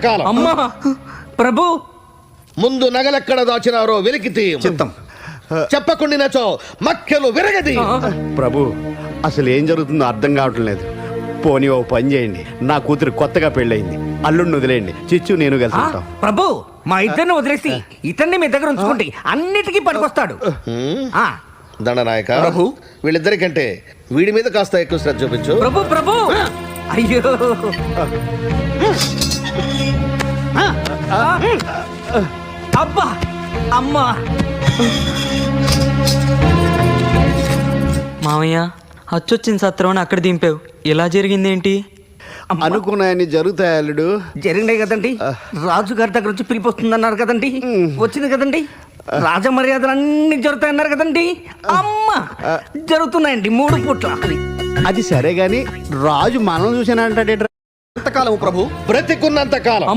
కాలం అమ్మా ప్రభు ముందు నగలెక్కడ దాచినారో వెలికి తీయం. చిత్తం. చెప్పకుండినచో మక్కెలు విరగది. ప్రభు అసలు ఏం జరుగుతుందో అర్థం కావటం లేదు. పోనీ ఓ పని చేయండి, నా కూతురు కొత్తగా పెళ్ళయింది, అల్లుడిని వదిలేయండి, చిచ్చు నేను కలిసి ఉంటాం. ప్రభు మా ఇద్దరిని వదిలేసి ఇతన్ని మీ దగ్గర ఉంచుకోండి, అన్నిటికీ పనికొస్తాడు. దండనాయక ప్రభు. వీళ్ళిద్దరికంటే వీడి మీద కాస్త ఎక్కువ శ్రద్ధ చూపించు. ప్రభు ప్రభు అయ్యో అబ్బా అమ్మా. మామయ్య అచ్చొచ్చిన సత్రం అక్కడ దింపావు, ఇలా జరిగిందేంటి? అనుకున్నాయని జరుగుతాయి అల్లుడు. జరిగినాయి కదండి, రాజు గారి దగ్గర నుంచి పిలిపి వస్తుందన్నారు కదండి, వచ్చింది కదండి, రాజ మర్యాదలు అన్ని జరుగుతాయన్నారు కదండి. అమ్మ జరుగుతున్నాయండి 3 పూట్ల. అది సరే గాని రాజు మనం చూసానంటే ఎంతకాలం ప్రభు? బ్రతికున్నంత కాలం.